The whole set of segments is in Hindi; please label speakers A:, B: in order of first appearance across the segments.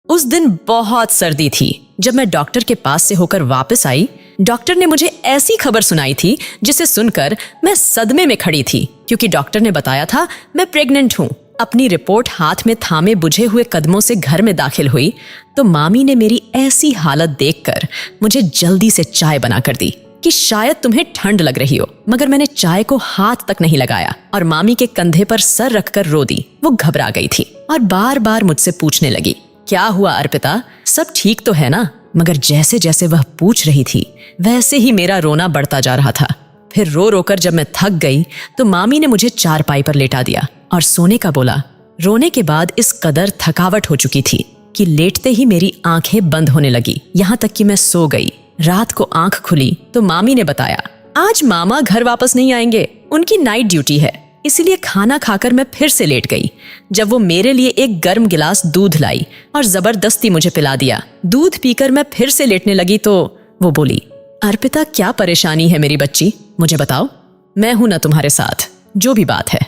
A: उस दिन बहुत सर्दी थी। जब मैं डॉक्टर के पास से होकर वापस आई, डॉक्टर ने मुझे ऐसी खबर सुनाई थी जिसे सुनकर मैं सदमे में खड़ी थी, क्योंकि डॉक्टर ने बताया था मैं प्रेग्नेंट हूँ। अपनी रिपोर्ट हाथ में थामे बुझे हुए कदमों से घर में दाखिल हुई तो मामी ने मेरी ऐसी हालत देखकर मुझे जल्दी से चाय बनाकर दी कि शायद तुम्हें ठंड लग रही हो, मगर मैंने चाय को हाथ तक नहीं लगाया और मामी के कंधे पर सर रखकर रो दी। वो घबरा गई थी और बार बार मुझसे पूछने लगी, क्या हुआ अर्पिता, सब ठीक तो है ना? मगर जैसे जैसे वह पूछ रही थी वैसे ही मेरा रोना बढ़ता जा रहा था। फिर रो रोकर जब मैं थक गई तो मामी ने मुझे चारपाई पर लेटा दिया और सोने का बोला। रोने के बाद इस कदर थकावट हो चुकी थी कि लेटते ही मेरी आंखें बंद होने लगी, यहाँ तक कि मैं सो गई। रात को आंख खुली तो मामी ने बताया, आज मामा घर वापस नहीं आएंगे, उनकी नाइट ड्यूटी है, इसीलिए खाना खाकर मैं फिर से लेट गई। जब वो मेरे लिए एक गर्म गिलास दूध लाई और जबरदस्ती मुझे पिला दिया। दूध पीकर मैं फिर से लेटने लगी तो वो बोली, अर्पिता क्या परेशानी है मेरी बच्ची, मुझे बताओ, मैं हूं ना तुम्हारे साथ, जो भी बात है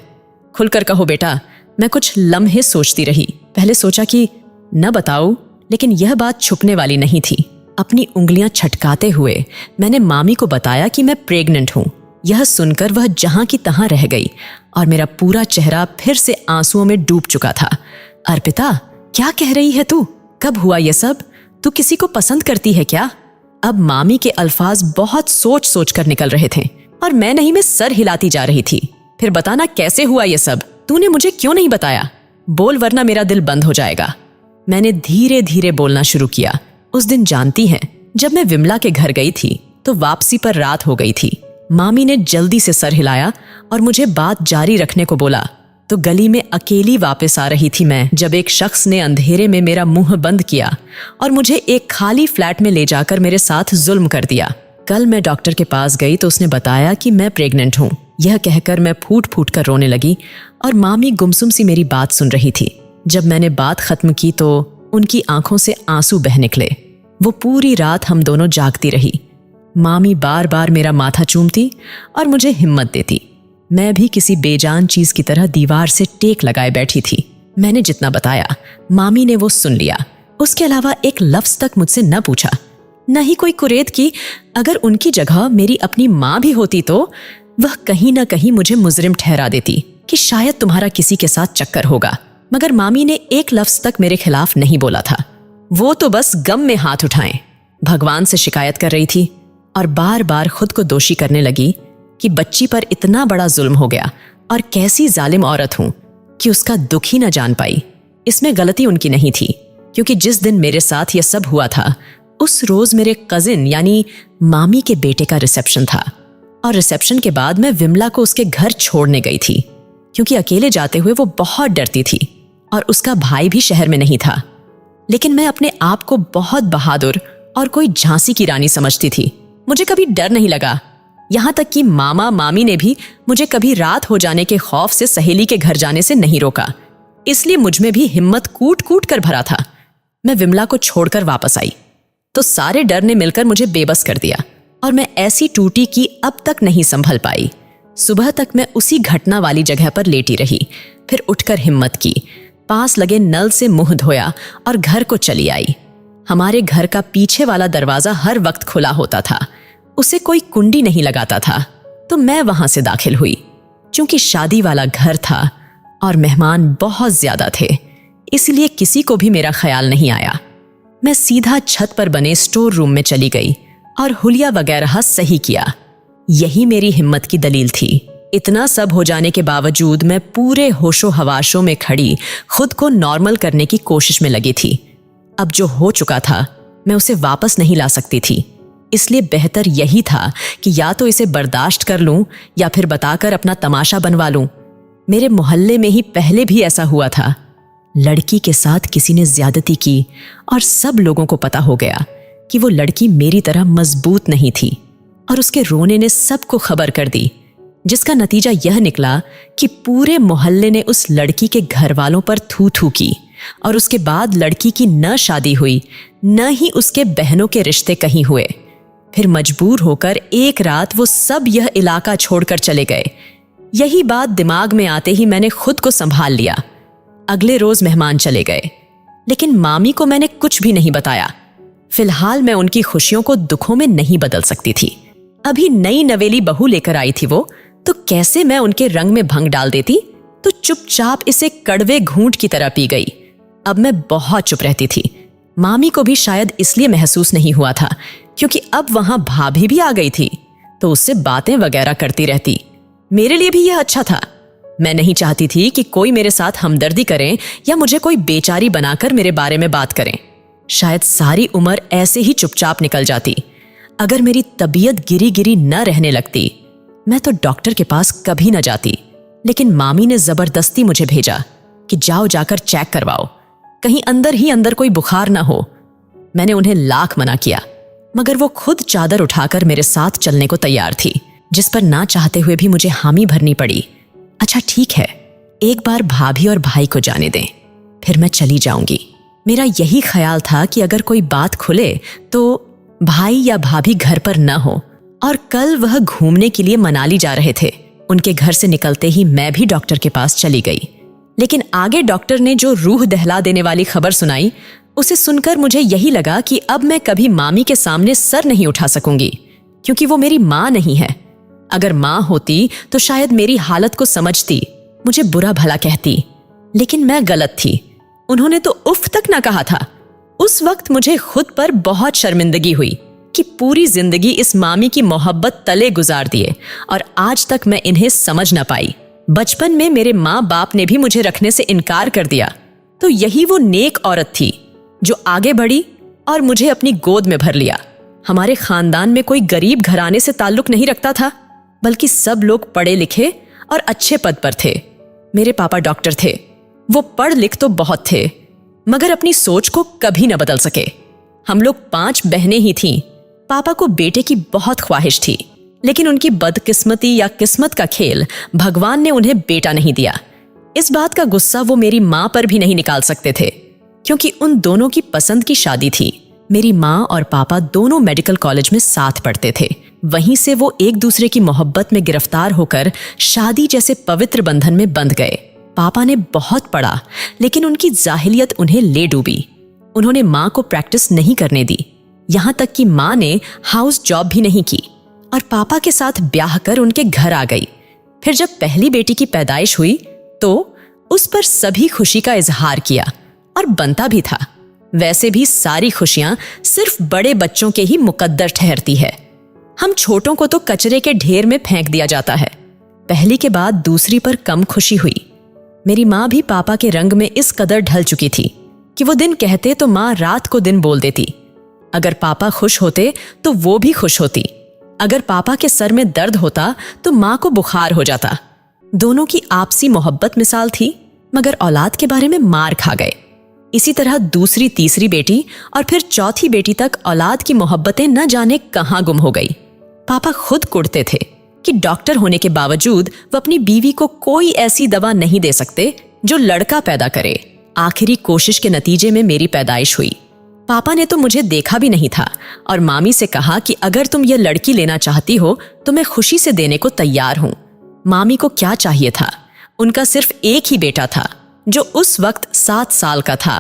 A: खुलकर कहो बेटा। मैं कुछ लम्हे सोचती रही। पहले सोचा कि न बताऊं, लेकिन यह बात छुपने वाली नहीं थी। अपनी उंगलियां छटकाते हुए मैंने मामी को बताया कि मैं प्रेग्नेंट हूं। यह सुनकर वह जहां की तहां रह गई और मेरा पूरा चेहरा फिर से आंसुओं में डूब चुका था। अर्पिता, क्या कह रही है तू? कब हुआ ये सब? तू किसी को पसंद करती है क्या? अब मामी के अल्फाज बहुत सोच सोच कर निकल रहे थे और मैं नहीं में सर हिलाती जा रही थी। फिर बताना कैसे हुआ ये सब? तूने मुझे क्यों नहीं बताया? बोल, वरना मेरा दिल बंद हो जाएगा। मैंने धीरे धीरे बोलना शुरू किया। उस दिन जानती हैं, जब मैं विमला के घर गई थी तो वापसी पर रात हो गई थी। मामी ने जल्दी से सर हिलाया और मुझे बात जारी रखने को बोला तो गली में अकेली वापस आ रही थी मैं, जब एक शख्स ने अंधेरे में मेरा मुंह बंद किया और मुझे एक खाली फ्लैट में ले जाकर मेरे साथ जुल्म कर दिया। कल मैं डॉक्टर के पास गई तो उसने बताया कि मैं प्रेग्नेंट हूँ। यह कहकर मैं फूट फूट कर रोने लगी और मामी गुमसुम सी मेरी बात सुन रही थी। जब मैंने बात खत्म की तो उनकी आंखों से आंसू बह निकले। वो पूरी रात हम दोनों जागती रही। मामी बार बार मेरा माथा चूमती और मुझे हिम्मत देती। मैं भी किसी बेजान चीज की तरह दीवार से टेक लगाए बैठी थी। मैंने जितना बताया मामी ने वो सुन लिया। उसके अलावा एक लफ्ज तक मुझसे न पूछा, न ही कोई कुरेद की अगर उनकी जगह मेरी अपनी माँ भी होती तो वह कहीं ना कहीं मुझे मुजरिम ठहरा देती कि शायद तुम्हारा किसी के साथ चक्कर होगा। मगर मामी ने एक लफ्ज तक मेरे खिलाफ नहीं बोला था। वो तो बस गम में हाथ उठाएं भगवान से शिकायत कर रही थी और बार बार खुद को दोषी करने लगी कि बच्ची पर इतना बड़ा जुल्म हो गया और कैसी जालिम औरत हूं कि उसका दुख ही न जान पाई। इसमें गलती उनकी नहीं थी, क्योंकि जिस दिन मेरे साथ यह सब हुआ था उस रोज मेरे कजिन यानी मामी के बेटे का रिसेप्शन था और रिसेप्शन के बाद मैं विमला को उसके घर छोड़ने गई थी, क्योंकि अकेले जाते हुए वो बहुत डरती थी और उसका भाई भी शहर में नहीं था। लेकिन मैं अपने आप को बहुत बहादुर और कोई झांसी की रानी समझती थी। मुझे कभी डर नहीं लगा। यहाँ तक कि मामा मामी ने भी मुझे कभी रात हो जाने के खौफ से सहेली के घर जाने से नहीं रोका। इसलिए मुझ में भी हिम्मत कूट कूट कर भरा था। मैं विमला को छोड़कर वापस आई तो सारे डर ने मिलकर मुझे बेबस कर दिया और मैं ऐसी टूटी कि अब तक नहीं संभल पाई। सुबह तक मैं उसी घटना वाली जगह पर लेटी रही। फिर उठकर हिम्मत की, पास लगे नल से मुंह धोया और घर को चली आई। हमारे घर का पीछे वाला दरवाजा हर वक्त खुला होता था, उसे कोई कुंडी नहीं लगाता था, तो मैं वहां से दाखिल हुई। चूंकि शादी वाला घर था और मेहमान बहुत ज्यादा थे, इसलिए किसी को भी मेरा ख्याल नहीं आया। मैं सीधा छत पर बने स्टोर रूम में चली गई और हुलिया वगैरह सही किया। यही मेरी हिम्मत की दलील थी। इतना सब हो जाने के बावजूद मैं पूरे होशो हवाशों में खड़ी खुद को नॉर्मल करने की कोशिश में लगी थी। अब जो हो चुका था मैं उसे वापस नहीं ला सकती थी, इसलिए बेहतर यही था कि या तो इसे बर्दाश्त कर लूं या फिर बताकर अपना तमाशा बनवा लूं। मेरे मोहल्ले में ही पहले भी ऐसा हुआ था। लड़की के साथ किसी ने ज्यादती की और सब लोगों को पता हो गया कि वो लड़की मेरी तरह मजबूत नहीं थी और उसके रोने ने सबको खबर कर दी, जिसका नतीजा यह निकला कि पूरे मोहल्ले ने उस लड़की के घर वालों पर थू थू की और उसके बाद लड़की की न शादी हुई न ही उसके बहनों के रिश्ते कहीं हुए। फिर मजबूर होकर एक रात वो सब यह इलाका छोड़कर चले गए। यही बात दिमाग में आते ही मैंने खुद को संभाल लिया। अगले रोज मेहमान चले गए। लेकिन मामी को मैंने कुछ भी नहीं बताया। फिलहाल मैं उनकी खुशियों को दुखों में नहीं बदल सकती थी। अभी नई नवेली बहू लेकर आई थी वो, तो कैसे मैं उनके रंग में भंग डाल देती? तो चुपचाप इसे कड़वे घूंट की तरह पी गई। अब मैं बहुत चुप रहती थी। मामी को भी शायद इसलिए महसूस नहीं हुआ था क्योंकि अब वहां भाभी भी आ गई थी, तो उससे बातें वगैरह करती रहती। मेरे लिए भी यह अच्छा था। मैं नहीं चाहती थी कि कोई मेरे साथ हमदर्दी करे या मुझे कोई बेचारी बनाकर मेरे बारे में बात करें। शायद सारी उम्र ऐसे ही चुपचाप निकल जाती अगर मेरी तबीयत गिरी गिरी न रहने लगती। मैं तो डॉक्टर के पास कभी न जाती, लेकिन मामी ने जबरदस्ती मुझे भेजा कि जाओ जाकर चेक करवाओ, कहीं अंदर ही अंदर कोई बुखार ना हो। मैंने उन्हें लाख मना किया, मगर वो खुद चादर उठाकर मेरे साथ चलने को तैयार थी, जिस पर ना चाहते हुए भी मुझे हामी भरनी पड़ी। अच्छा ठीक है, एक बार भाभी और भाई को जाने दें, फिर मैं चली जाऊंगी। मेरा यही ख्याल था कि अगर कोई बात खुले तो भाई या भाभी घर पर न हो। और कल वह घूमने के लिए मनाली जा रहे थे। उनके घर से निकलते ही मैं भी डॉक्टर के पास चली गई। लेकिन आगे डॉक्टर ने जो रूह दहला देने वाली खबर सुनाई, उसे सुनकर मुझे यही लगा कि अब मैं कभी मामी के सामने सर नहीं उठा सकूंगी, क्योंकि वो मेरी माँ नहीं है। अगर माँ होती तो शायद मेरी हालत को समझती, मुझे बुरा भला कहती, लेकिन मैं गलत थी। उन्होंने तो उफ तक ना कहा था। उस वक्त मुझे खुद पर बहुत शर्मिंदगी हुई कि पूरी जिंदगी इस मामी की मोहब्बत तले गुजार दिए और आज तक मैं इन्हें समझ न पाई। बचपन में मेरे माँ बाप ने भी मुझे रखने से इनकार कर दिया, तो यही वो नेक औरत थी जो आगे बढ़ी और मुझे अपनी गोद में भर लिया। हमारे खानदान में कोई गरीब घराने से ताल्लुक नहीं रखता था, बल्कि सब लोग पढ़े लिखे और अच्छे पद पर थे। मेरे पापा डॉक्टर थे। वो पढ़ लिख तो बहुत थे, मगर अपनी सोच को कभी न बदल सके। हम लोग 5 बहनें ही थीं। पापा को बेटे की बहुत ख्वाहिश थी, लेकिन उनकी बदकिस्मती या किस्मत का खेल, भगवान ने उन्हें बेटा नहीं दिया। इस बात का गुस्सा वो मेरी माँ पर भी नहीं निकाल सकते थे, क्योंकि उन दोनों की पसंद की शादी थी। मेरी माँ और पापा दोनों मेडिकल कॉलेज में साथ पढ़ते थे। वहीं से वो एक दूसरे की मोहब्बत में गिरफ्तार होकर शादी जैसे पवित्र बंधन में बंध गए। पापा ने बहुत पढ़ा, लेकिन उनकी जाहिलियत उन्हें ले डूबी। उन्होंने माँ को प्रैक्टिस नहीं करने दी, यहाँ तक कि माँ ने हाउस जॉब भी नहीं की और पापा के साथ ब्याह कर उनके घर आ गई। फिर जब पहली बेटी की पैदाइश हुई तो उस पर सभी खुशी का इजहार किया, और बनता भी था। वैसे भी सारी खुशियां सिर्फ बड़े बच्चों के ही मुकद्दर ठहरती है। हम छोटों को तो कचरे के ढेर में फेंक दिया जाता है। पहली के बाद दूसरी पर कम खुशी हुई। मेरी माँ भी पापा के रंग में इस कदर ढल चुकी थी कि वो दिन कहते तो माँ रात को दिन बोल देती। अगर पापा खुश होते तो वो भी खुश होती। अगर पापा के सर में दर्द होता तो माँ को बुखार हो जाता। दोनों की आपसी मोहब्बत मिसाल थी, मगर औलाद के बारे में मार खा गए। इसी तरह दूसरी तीसरी बेटी और फिर चौथी बेटी तक औलाद की मोहब्बतें न जाने कहां गुम हो गई। पापा खुद कुढ़ते थे कि डॉक्टर होने के बावजूद वो अपनी बीवी को कोई ऐसी दवा नहीं दे सकते जो लड़का पैदा करे। आखिरी कोशिश के नतीजे में मेरी पैदाइश हुई। पापा ने तो मुझे देखा भी नहीं था और मामी से कहा कि अगर तुम ये लड़की लेना चाहती हो तो मैं खुशी से देने को तैयार हूं। मामी को क्या चाहिए था? उनका सिर्फ एक ही बेटा था जो उस वक्त 7 साल का था।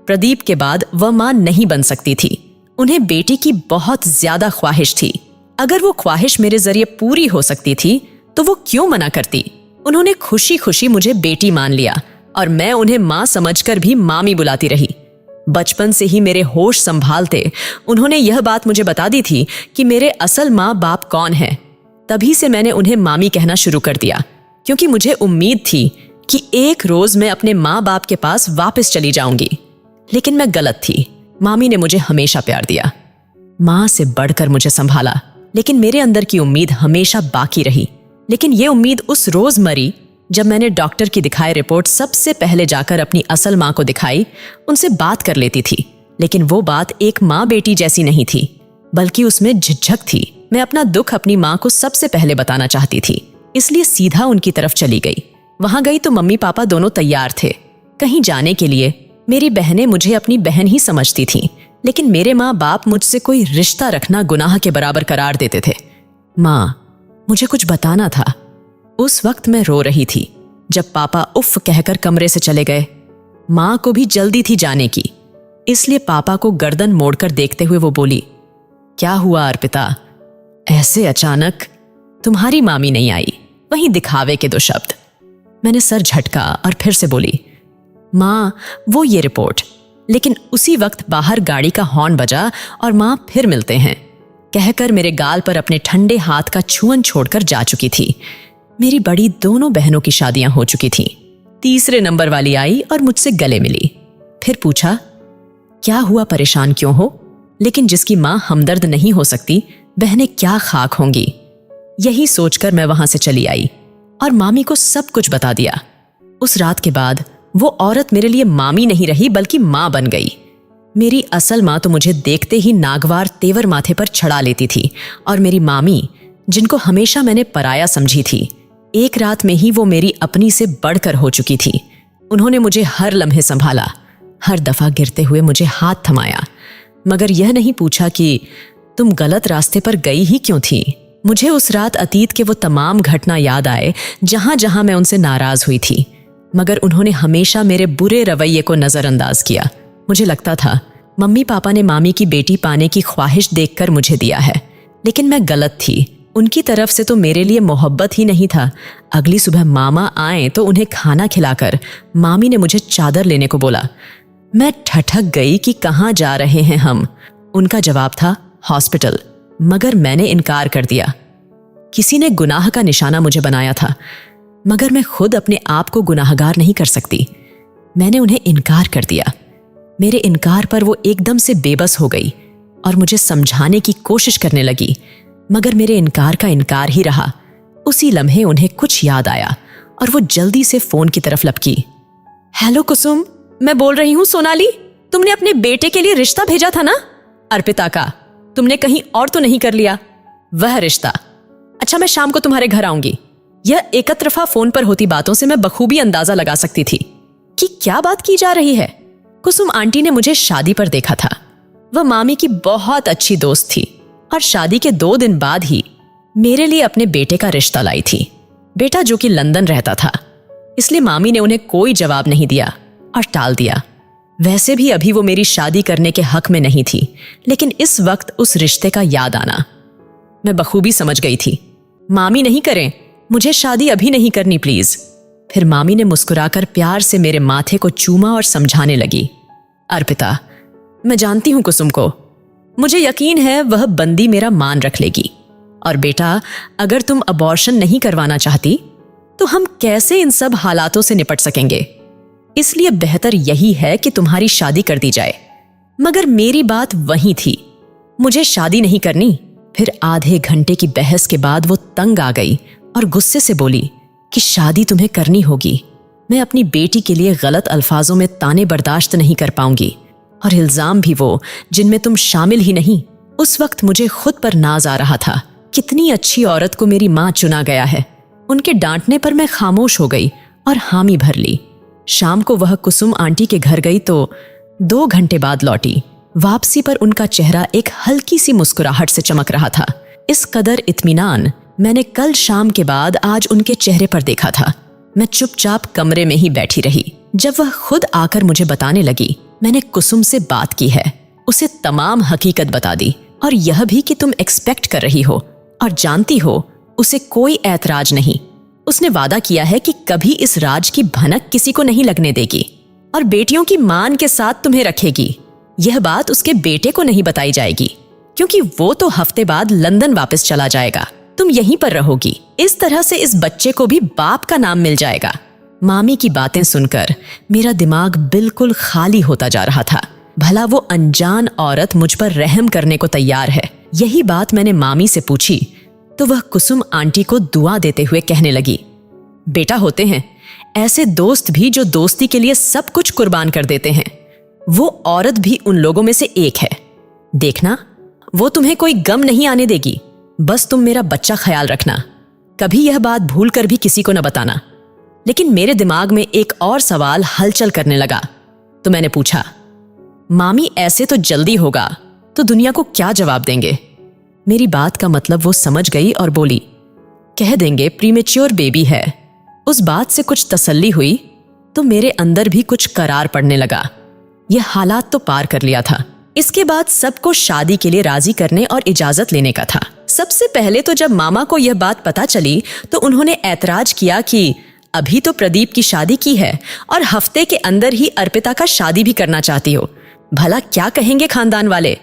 A: प्रदीप के बाद वह मां नहीं बन सकती थी। उन्हें बेटी की बहुत ज्यादा ख्वाहिश थी। अगर वो ख्वाहिश मेरे जरिए पूरी हो सकती थी तो वो क्यों मना करती? उन्होंने खुशी खुशी मुझे बेटी मान लिया और मैं उन्हें मां समझकर भी मामी बुलाती रही। बचपन से ही मेरे होश संभालते उन्होंने यह बात मुझे बता दी थी कि मेरे असल माँ बाप कौन हैं। तभी से मैंने उन्हें मामी कहना शुरू कर दिया, क्योंकि मुझे उम्मीद थी कि एक रोज मैं अपने माँ बाप के पास वापस चली जाऊंगी। लेकिन मैं गलत थी। मामी ने मुझे हमेशा प्यार दिया, माँ से बढ़कर मुझे संभाला, लेकिन मेरे अंदर की उम्मीद हमेशा बाकी रही। लेकिन ये उम्मीद उस रोज मरी जब मैंने डॉक्टर की दिखाई रिपोर्ट सबसे पहले जाकर अपनी असल माँ को दिखाई। उनसे बात कर लेती थी, लेकिन वो बात एक माँ बेटी जैसी नहीं थी, बल्कि उसमें झिझक थी। मैं अपना दुख अपनी माँ को सबसे पहले बताना चाहती थी, इसलिए सीधा उनकी तरफ चली गई। वहां गई तो मम्मी पापा दोनों तैयार थे कहीं जाने के लिए। मेरी बहनें मुझे अपनी बहन ही समझती थीं, लेकिन मेरे माँ बाप मुझसे कोई रिश्ता रखना गुनाह के बराबर करार देते थे। माँ, मुझे कुछ बताना था। उस वक्त मैं रो रही थी जब पापा उफ कहकर कमरे से चले गए। माँ को भी जल्दी थी जाने की, इसलिए पापा को गर्दन मोड़कर देखते हुए वो बोली, क्या हुआ अर्पिता, ऐसे अचानक? तुम्हारी मामी नहीं आई, वहीं दिखावे के 2 शब्द। मैंने सर झटका और फिर से बोली, माँ वो ये रिपोर्ट। लेकिन उसी वक्त बाहर गाड़ी का हॉर्न बजा और माँ फिर मिलते हैं कहकर मेरे गाल पर अपने ठंडे हाथ का छुअन छोड़कर जा चुकी थी। मेरी बड़ी दोनों बहनों की शादियां हो चुकी थीं। तीसरे नंबर वाली आई और मुझसे गले मिली, फिर पूछा, क्या हुआ, परेशान क्यों हो? लेकिन जिसकी माँ हमदर्द नहीं हो सकती, बहनें क्या खाक होंगी। यही सोचकर मैं वहां से चली आई और मामी को सब कुछ बता दिया। उस रात के बाद वो औरत मेरे लिए मामी नहीं रही बल्कि माँ बन गई। मेरी असल माँ तो मुझे देखते ही नागवार तेवर माथे पर चढ़ा लेती थी, और मेरी मामी, जिनको हमेशा मैंने पराया समझी थी, एक रात में ही वो मेरी अपनी से बढ़कर हो चुकी थी। उन्होंने मुझे हर लम्हे संभाला, हर दफा गिरते हुए मुझे हाथ थमाया, मगर यह नहीं पूछा कि तुम गलत रास्ते पर गई ही क्यों थी। मुझे उस रात अतीत के वो तमाम घटना याद आए जहां जहां मैं उनसे नाराज हुई थी, मगर उन्होंने हमेशा मेरे बुरे रवैये को नजरअंदाज किया। मुझे लगता था मम्मी पापा ने मामी की बेटी पाने की ख्वाहिश देखकर मुझे दिया है, लेकिन मैं गलत थी। उनकी तरफ से तो मेरे लिए मोहब्बत ही नहीं था। अगली सुबह मामा आए तो उन्हें खाना खिलाकर मामी ने मुझे चादर लेने को बोला। मैं ठठक गई कि कहाँ जा रहे हैं हम। उनका जवाब था हॉस्पिटल, मगर मैंने इनकार कर दिया। किसी ने गुनाह का निशाना मुझे बनाया था, मगर मैं खुद अपने आप को गुनाहगार नहीं कर सकती। मैंने उन्हें इनकार कर दिया। मेरे इनकार पर वो एकदम से बेबस हो गई और मुझे समझाने की कोशिश करने लगी, मगर मेरे इनकार का इनकार ही रहा। उसी लम्हे उन्हें कुछ याद आया और वो जल्दी से फोन की तरफ लपकी। हेलो कुसुम, मैं बोल रही हूँ सोनाली, तुमने अपने बेटे के लिए रिश्ता भेजा था ना? अर्पिता का, तुमने कहीं और तो नहीं कर लिया वह रिश्ता? अच्छा, मैं शाम को तुम्हारे घर आऊंगी। यह एकतरफा फोन पर होती बातों से मैं बखूबी अंदाजा लगा सकती थी कि क्या बात की जा रही है। कुसुम आंटी ने मुझे शादी पर देखा था। वह मामी की बहुत अच्छी दोस्त थी और शादी के 2 दिन बाद ही मेरे लिए अपने बेटे का रिश्ता लाई थी। बेटा जो कि लंदन रहता था, इसलिए मामी ने उन्हें कोई जवाब नहीं दिया और टाल दिया। वैसे भी अभी वो मेरी शादी करने के हक में नहीं थी, लेकिन इस वक्त उस रिश्ते का याद आना, मैं बखूबी समझ गई थी। मामी नहीं करें, मुझे शादी अभी नहीं करनी प्लीज। फिर मामी ने मुस्कुराकर प्यार से मेरे माथे को चूमा और समझाने लगी, अर्पिता, मैं जानती हूं कुसुम को, मुझे यकीन है वह बंदी मेरा मान रख लेगी। और बेटा, अगर तुम अबॉर्शन नहीं करवाना चाहती तो हम कैसे इन सब हालातों से निपट सकेंगे? इसलिए बेहतर यही है कि तुम्हारी शादी कर दी जाए। मगर मेरी बात वही थी, मुझे शादी नहीं करनी। फिर आधे घंटे की बहस के बाद वो तंग आ गई और गुस्से से बोली कि शादी तुम्हें करनी होगी। मैं अपनी बेटी के लिए गलत अल्फाजों में ताने बर्दाश्त नहीं कर पाऊंगी, और इल्जाम भी वो जिनमें तुम शामिल ही नहीं। उस वक्त मुझे खुद पर नाज आ रहा था। कितनी अच्छी औरत को मेरी माँ चुना गया है। उनके डांटने पर मैं खामोश हो गई और हामी भर ली। शाम को वह कुसुम आंटी के घर गई तो 2 घंटे बाद लौटी। वापसी पर उनका चेहरा एक हल्की सी मुस्कुराहट से चमक रहा था। इस कदर इत्मीनान मैंने कल शाम के बाद आज उनके चेहरे पर देखा था। मैं चुपचाप कमरे में ही बैठी रही। जब वह खुद आकर मुझे बताने लगी, मैंने कुसुम से बात की है, उसे तमाम हकीकत बता दी, और यह भी कि तुम एक्सपेक्ट कर रही हो और जानती हो उसे कोई ऐतराज नहीं। उसने वादा किया है कि कभी इस राज की भनक किसी को नहीं लगने देगी और बेटियों की मान के साथ तुम्हें रखेगी। यह बात उसके बेटे को नहीं बताई जाएगी, क्योंकि वो तो हफ्ते बाद लंदन वापस चला जाएगा। तुम यहीं पर रहोगी। इस तरह से इस बच्चे को भी बाप का नाम मिल जाएगा। मामी की बातें सुनकर मेरा दिमाग बिल्कुल खाली होता जा रहा था। भला वो अनजान औरत मुझ पर रहम करने को तैयार है। यही बात मैंने मामी से पूछी तो वह कुसुम आंटी को दुआ देते हुए कहने लगी, बेटा, होते हैं ऐसे दोस्त भी जो दोस्ती के लिए सब कुछ कुर्बान कर देते हैं। वो औरत भी उन लोगों में से एक है। देखना, वो तुम्हें कोई गम नहीं आने देगी। बस तुम मेरा बच्चा ख्याल रखना। कभी यह बात भूल कर भी किसी को न बताना। लेकिन मेरे दिमाग में एक और सवाल हलचल करने लगा, तो मैंने पूछा, मामी ऐसे तो जल्दी होगा तो दुनिया को क्या जवाब देंगे? मेरी बात का मतलब वो समझ गई और बोली, कह देंगे प्रीमेच्योर बेबी है। उस बात से कुछ तसल्ली हुई तो मेरे अंदर भी कुछ करार पड़ने लगा। यह हालात तो पार कर लिया था। इसके बाद सबको शादी के लिए राजी करने और इजाजत लेने का था। सबसे पहले तो जब मामा को यह बात पता चली तो उन्होंने ऐतराज किया कि अभी तो प्रदीप की शादी की है और हफ्ते के अंदर ही अर्पिता का शादी भी करना चाहती हो, भला क्या कहेंगे खानदान वाले।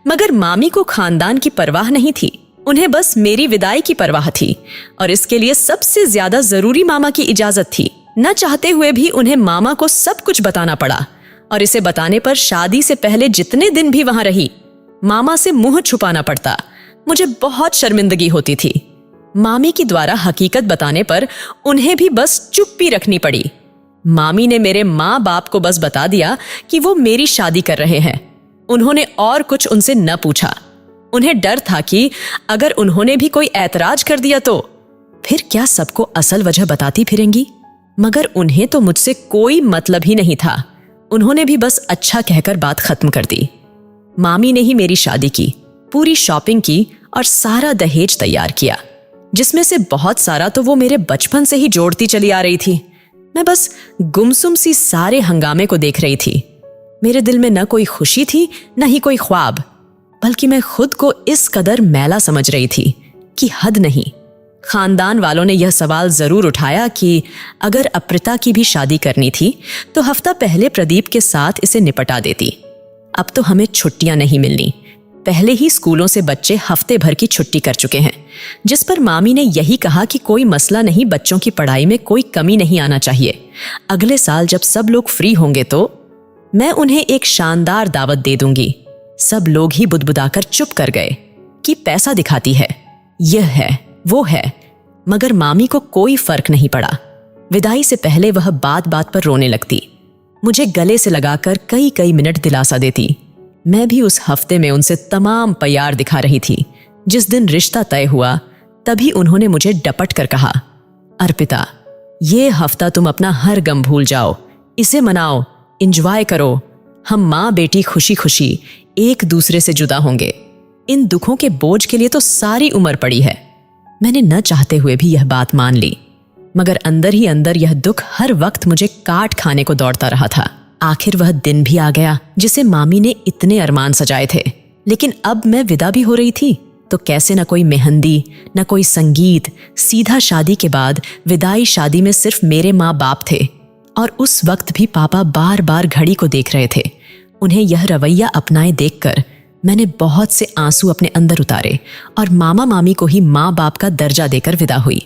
A: मगर मामी को खानदान की परवाह नहीं थी, उन्हें बस मेरी विदाई की परवाह थी और इसके लिए सबसे ज्यादा जरूरी मामा की इजाजत थी। न चाहते हुए भी उन्हें मामा को सब कुछ बताना पड़ा और इसे बताने पर शादी से पहले जितने दिन भी वहां रही मामा से मुंह छुपाना पड़ता। मुझे बहुत शर्मिंदगी होती थी। मामी की द्वारा हकीकत बताने पर उन्हें भी बस चुप्पी रखनी पड़ी। मामी ने मेरे माँ बाप को बस बता दिया कि वो मेरी शादी कर रहे हैं। उन्होंने और कुछ उनसे न पूछा। उन्हें डर था कि अगर उन्होंने भी कोई ऐतराज कर दिया तो फिर क्या सबको असल वजह बताती फिरेंगी। मगर उन्हें तो मुझसे कोई मतलब ही नहीं था। उन्होंने भी बस अच्छा कहकर बात खत्म कर दी। मामी ने ही मेरी शादी की, पूरी शॉपिंग की और सारा दहेज तैयार किया, जिसमें से बहुत सारा तो वो मेरे बचपन से ही जोड़ती चली आ रही थी। मैं बस गुमसुम सी सारे हंगामे को देख रही थी। मेरे दिल में न कोई खुशी थी न ही कोई ख्वाब, बल्कि मैं खुद को इस कदर मैला समझ रही थी कि हद नहीं। खानदान वालों ने यह सवाल जरूर उठाया कि अगर अप्रिता की भी शादी करनी थी तो हफ्ता पहले प्रदीप के साथ इसे निपटा देती। अब तो हमें छुट्टियां नहीं मिलनी। पहले ही स्कूलों से बच्चे हफ्ते भर की छुट्टी कर चुके हैं, जिस पर मामी ने यही कहा कि कोई मसला नहीं, बच्चों की पढ़ाई में कोई कमी नहीं आना चाहिए। अगले साल जब सब लोग फ्री होंगे तो मैं उन्हें एक शानदार दावत दे दूंगी। सब लोग ही बुदबुदाकर चुप कर गए कि पैसा दिखाती है, यह है वो है। मगर मामी को कोई फर्क नहीं पड़ा। विदाई से पहले वह बात बात पर रोने लगती, मुझे गले से लगाकर कई कई मिनट दिलासा देती। मैं भी उस हफ्ते में उनसे तमाम प्यार दिखा रही थी। जिस दिन रिश्ता तय हुआ तभी उन्होंने मुझे डपट कर कहा, अर्पिता, ये हफ्ता तुम अपना हर गम भूल जाओ, इसे मनाओ, एंजॉय करो। हम माँ बेटी खुशी खुशी एक दूसरे से जुदा होंगे। इन दुखों के बोझ के लिए तो सारी उम्र पड़ी है। मैंने न चाहते हुए भी यह बात मान ली, मगर अंदर ही अंदर यह दुख हर वक्त मुझे काट खाने को दौड़ता रहा था। आखिर वह दिन भी आ गया जिसे मामी ने इतने अरमान सजाए थे। लेकिन अब मैं विदा भी हो रही थी तो कैसे न कोई मेहंदी न कोई संगीत। सीधा शादी के बाद विदाई शादी में सिर्फ मेरे माँ बाप थे और उस वक्त भी पापा बार बार घड़ी को देख रहे थे। उन्हें यह रवैया अपनाए देखकर मैंने बहुत से आंसू अपने अंदर उतारे और मामा मामी को ही माँ बाप का दर्जा देकर विदा हुई।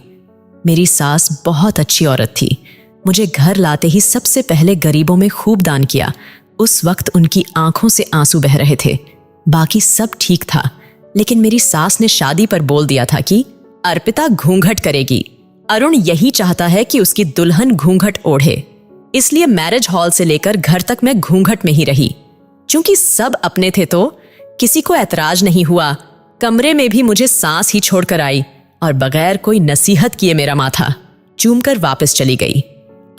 A: मेरी सास बहुत अच्छी औरत थी। मुझे घर लाते ही सबसे पहले गरीबों में खूब दान किया। उस वक्त उनकी आंखों से आंसू बह रहे थे। बाकी सब ठीक था, लेकिन मेरी सास ने शादी पर बोल दिया था कि अर्पिता घूंघट करेगी। अरुण यही चाहता है कि उसकी दुल्हन घूंघट ओढ़े, इसलिए मैरिज हॉल से लेकर घर तक मैं घूंघट में ही रही। चूंकि सब अपने थे तो किसी को ऐतराज नहीं हुआ। कमरे में भी मुझे सांस ही छोड़कर आई और बगैर कोई नसीहत किए मेरा माथा चूमकर वापस चली गई।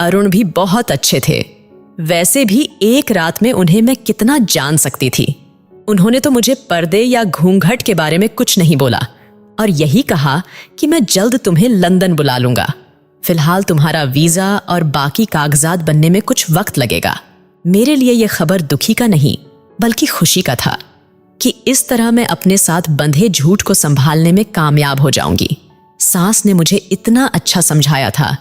A: अरुण भी बहुत अच्छे थे। वैसे भी एक रात में उन्हें मैं कितना जान सकती थी। उन्होंने तो मुझे पर्दे या घूंघट के बारे में कुछ नहीं बोला और यही कहा कि मैं जल्द तुम्हें लंदन बुला लूंगा। फिलहाल तुम्हारा वीजा और बाकी कागजात बनने में कुछ वक्त लगेगा। मेरे लिए यह खबर दुखी का नहीं बल्कि खुशी का था कि इस तरह मैं अपने साथ बंधे झूठ को संभालने में कामयाब हो जाऊंगी। सास ने मुझे इतना अच्छा समझाया था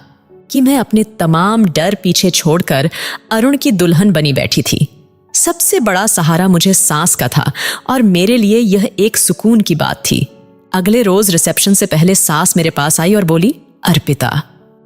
A: कि मैं अपने तमाम डर पीछे छोड़कर अरुण की दुल्हन बनी बैठी थी। सबसे बड़ा सहारा मुझे सास का था और मेरे लिए यह एक सुकून की बात थी। अगले रोज रिसेप्शन से पहले सास मेरे पास आई और बोली, अर्पिता,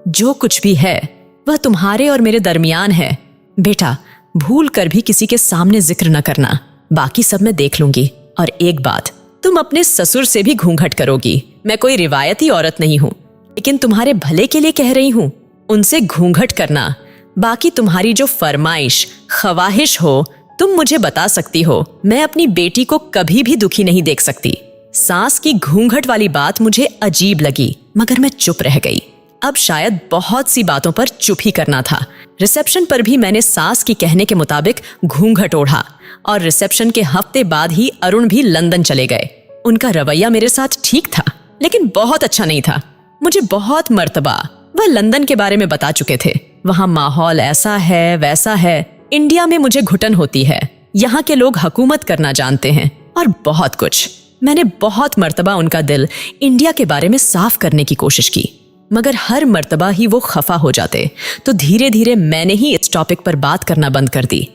A: जो कुछ भी है वह तुम्हारे और मेरे दरमियान है। बेटा, भूल कर भी किसी के सामने जिक्र न करना, बाकी सब मैं देख लूंगी। और एक बात, तुम अपने ससुर से भी घूंघट करोगी। मैं कोई रिवायती औरत नहीं हूं, लेकिन तुम्हारे भले के लिए कह रही हूं, उनसे घूंघट करना। बाकी तुम्हारी जो फरमाइश ख्वाहिश हो तुम मुझे बता सकती हो। मैं अपनी बेटी को कभी भी दुखी नहीं देख सकती। सास की घूंघट वाली बात मुझे अजीब लगी, मगर मैं चुप रह गई। अब शायद बहुत सी बातों पर चुप ही करना था। रिसेप्शन पर भी मैंने सास की कहने के मुताबिक घूंघट ओढ़ा और रिसेप्शन के हफ्ते बाद ही अरुण भी लंदन चले गए। उनका रवैया मेरे साथ ठीक था, लेकिन बहुत अच्छा नहीं था। मुझे बहुत मर्तबा वह लंदन के बारे में बता चुके थे, वहाँ माहौल ऐसा है वैसा है। इंडिया में मुझे घुटन होती है, यहाँ के लोग हुकूमत करना जानते हैं और बहुत कुछ। मैंने बहुत मर्तबा उनका दिल इंडिया के बारे में साफ करने की कोशिश की, मगर हर मर्तबा ही वो खफा हो जाते। तो धीरे धीरे मैंने ही इस टॉपिक पर बात करना बंद कर दी।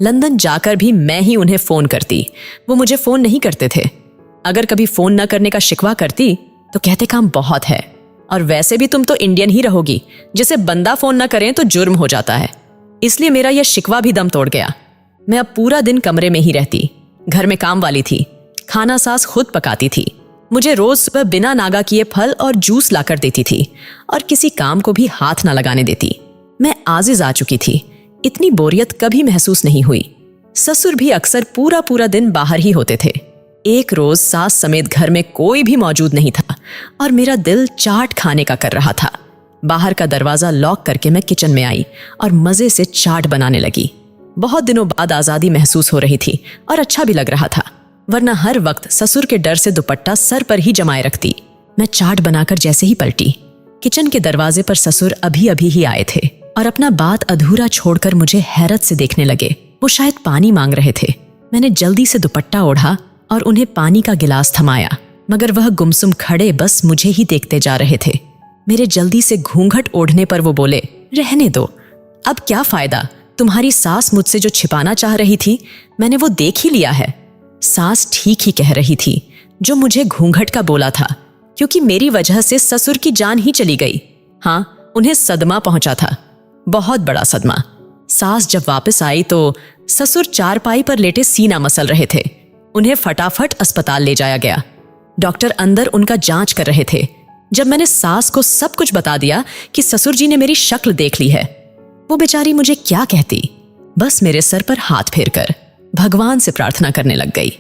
A: लंदन जाकर भी मैं ही उन्हें फोन करती, वो मुझे फोन नहीं करते थे। अगर कभी फोन न करने का शिकवा करती तो कहते काम बहुत है, और वैसे भी तुम तो इंडियन ही रहोगी, जिसे बंदा फोन न करें तो जुर्म हो जाता है। इसलिए मेरा यह शिकवा भी दम तोड़ गया। मैं अब पूरा दिन कमरे में ही रहती। घर में काम वाली थी, खाना सास खुद पकाती थी। मुझे रोज सुबह बिना नागा किए फल और जूस लाकर देती थी और किसी काम को भी हाथ ना लगाने देती। मैं आजिज आ चुकी थी, इतनी बोरियत कभी महसूस नहीं हुई। ससुर भी अक्सर पूरा पूरा दिन बाहर ही होते थे। एक रोज सास समेत घर में कोई भी मौजूद नहीं था और मेरा दिल चाट खाने का कर रहा था। बाहर का दरवाजा लॉक करके मैं किचन में आई और मजे से चाट बनाने लगी। बहुत दिनों बाद आजादी महसूस हो रही थी और अच्छा भी लग रहा था, वरना हर वक्त ससुर के डर से दुपट्टा सर पर ही जमाए रखती। मैं चाट बनाकर जैसे ही पलटी, किचन के दरवाजे पर ससुर अभी अभी ही आए थे और अपना बात अधूरा छोड़कर मुझे हैरत से देखने लगे। वो शायद पानी मांग रहे थे। मैंने जल्दी से दुपट्टा ओढ़ा और उन्हें पानी का गिलास थमाया, मगर वह गुमसुम खड़े बस मुझे ही देखते जा रहे थे। मेरे जल्दी से घूंघट ओढ़ने पर वो बोले, रहने दो, अब क्या फायदा, तुम्हारी सास मुझसे जो छिपाना चाह रही थी मैंने वो देख ही लिया है। सास ठीक ही कह रही थी जो मुझे घूंघट का बोला था, क्योंकि मेरी वजह से ससुर की जान ही चली गई। हाँ, उन्हें सदमा पहुंचा था, बहुत बड़ा सदमा। सास जब वापस आई तो ससुर चारपाई पर लेटे सीना मसल रहे थे। उन्हें फटाफट अस्पताल ले जाया गया। डॉक्टर अंदर उनका जांच कर रहे थे। जब मैंने सास को सब कुछ बता दिया कि ससुर जी ने मेरी शक्ल देख ली है, वो बेचारी मुझे क्या कहती, बस मेरे सर पर हाथ फेरकर भगवान से प्रार्थना करने लग गई।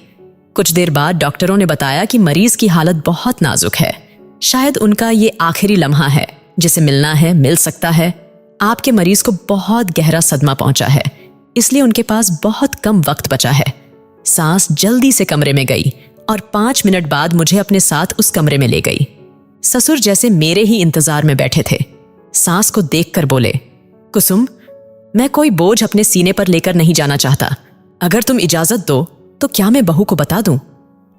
A: कुछ देर बाद डॉक्टरों ने बताया कि मरीज की हालत बहुत नाजुक है। शायद उनका ये आखिरी लम्हा है, जिसे मिलना है मिल सकता है। आपके मरीज को बहुत गहरा सदमा पहुंचा है, इसलिए उनके पास बहुत कम वक्त बचा है। सास जल्दी से कमरे में गई और 5 मिनट बाद मुझे अपने साथ उस कमरे में ले गई। ससुर जैसे मेरे ही इंतजार में बैठे थे। सास को देखकर बोले, कुसुम, मैं कोई बोझ अपने सीने पर लेकर नहीं जाना चाहता। अगर तुम इजाजत दो तो क्या मैं बहू को बता दूं?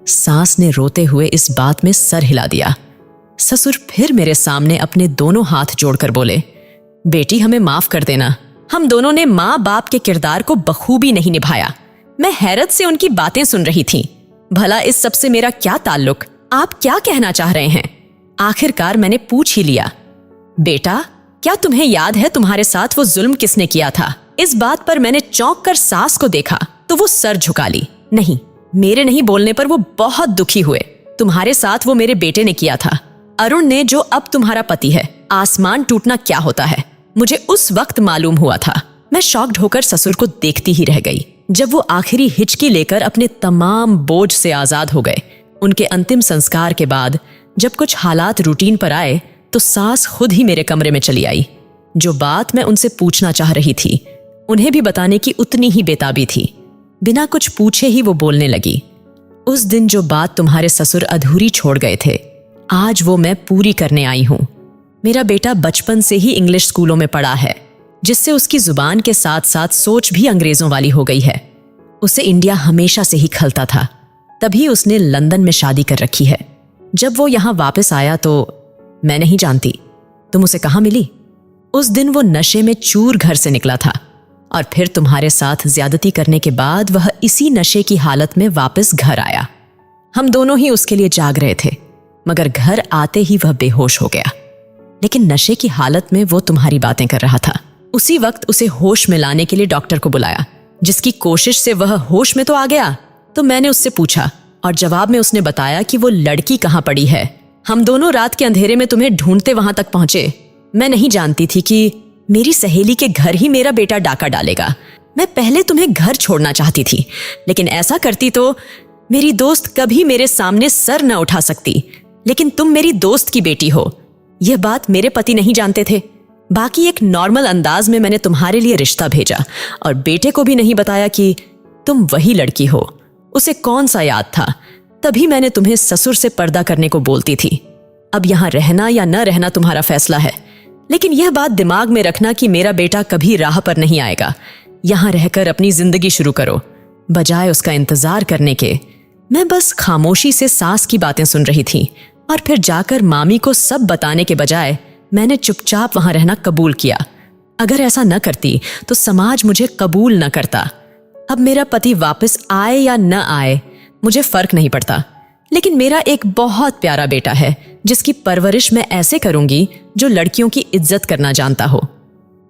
A: सास ने रोते हुए इस बात में सर हिला दिया। ससुर फिर मेरे सामने अपने दोनों हाथ जोड़कर बोले, बेटी हमें माफ कर देना, हम दोनों ने माँ बाप के किरदार को बखूबी नहीं निभाया। मैं हैरत से उनकी बातें सुन रही थी। भला इस सब से मेरा क्या ताल्लुक, आप क्या कहना चाह रहे हैं? आखिरकार मैंने पूछ ही लिया, बेटा क्या तुम्हें याद है तुम्हारे साथ वो जुल्म किसने किया था? इस बात पर मैंने चौंक कर सास को देखा तो वो सर झुका ली। नहीं, मेरे नहीं बोलने पर वो बहुत दुखी हुए। तुम्हारे साथ वो मेरे बेटे ने किया था, अरुण ने, जो अब तुम्हारा पति है। आसमान टूटना क्या होता है मुझे उस वक्त मालूम हुआ था। मैं शॉक्ड होकर ससुर को देखती ही रह गई। जब वो आखिरी हिचकी लेकर अपने तमाम बोझ से आजाद हो गए, उनके अंतिम संस्कार के बाद जब कुछ हालात रूटीन पर आए तो सास खुद ही मेरे कमरे में चली आई। जो बात मैं उनसे पूछना चाह रही थी उन्हें भी बताने की उतनी ही बेताबी थी। बिना कुछ पूछे ही वो बोलने लगी, उस दिन जो बात तुम्हारे ससुर अधूरी छोड़ गए थे, आज वो मैं पूरी करने आई हूं। मेरा बेटा बचपन से ही इंग्लिश स्कूलों में पढ़ा है, जिससे उसकी जुबान के साथ साथ सोच भी अंग्रेजों वाली हो गई है। उसे इंडिया हमेशा से ही खलता था, तभी उसने लंदन में शादी कर रखी है। जब वो यहाँ वापस आया तो मैं नहीं जानती तुम उसे कहाँ मिली। उस दिन वो नशे में चूर घर से निकला था और फिर तुम्हारे साथ ज्यादती करने के बाद वह इसी नशे की हालत में वापस घर आया। हम दोनों ही उसके लिए जाग रहे थे, मगर घर आते ही वह बेहोश हो गया। लेकिन नशे की हालत में वो तुम्हारी बातें कर रहा था। उसी वक्त उसे होश में लाने के लिए डॉक्टर को बुलाया, जिसकी कोशिश से वह होश में तो आ गया। तो मैंने उससे पूछा और जवाब में उसने बताया कि वो लड़की कहाँ पड़ी है। हम दोनों रात के अंधेरे में तुम्हें ढूंढते वहां तक पहुंचे। मैं नहीं जानती थी कि मेरी सहेली के घर ही मेरा बेटा डाका डालेगा। मैं पहले तुम्हें घर छोड़ना चाहती थी, लेकिन ऐसा करती तो मेरी दोस्त कभी मेरे सामने सर न उठा सकती। लेकिन तुम मेरी दोस्त की बेटी हो, यह बात मेरे पति नहीं जानते थे। बाकी एक नॉर्मल अंदाज में मैंने तुम्हारे लिए रिश्ता भेजा और बेटे को भी नहीं बताया कि तुम वही लड़की हो। उसे कौन सा याद था, तभी मैंने तुम्हें ससुर से पर्दा करने को बोलती थी। अब यहां रहना या न रहना तुम्हारा फैसला है। लेकिन यह बात दिमाग में रखना कि मेरा बेटा कभी राह पर नहीं आएगा। यहाँ रहकर अपनी जिंदगी शुरू करो, बजाय उसका इंतजार करने के। मैं बस खामोशी से सास की बातें सुन रही थी और फिर जाकर मामी को सब बताने के बजाय मैंने चुपचाप वहां रहना कबूल किया। अगर ऐसा न करती तो समाज मुझे कबूल न करता। अब मेरा पति वापस आए या न आए मुझे फर्क नहीं पड़ता, लेकिन मेरा एक बहुत प्यारा बेटा है जिसकी परवरिश मैं ऐसे करूंगी जो लड़कियों की इज्जत करना जानता हो।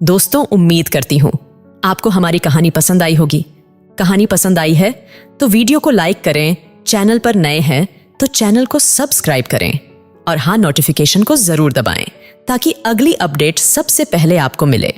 A: दोस्तों, उम्मीद करती हूं आपको हमारी कहानी पसंद आई होगी। कहानी पसंद आई है तो वीडियो को लाइक करें, चैनल पर नए हैं तो चैनल को सब्सक्राइब करें और हाँ, नोटिफिकेशन को जरूर दबाएं ताकि अगली अपडेट सबसे पहले आपको मिले।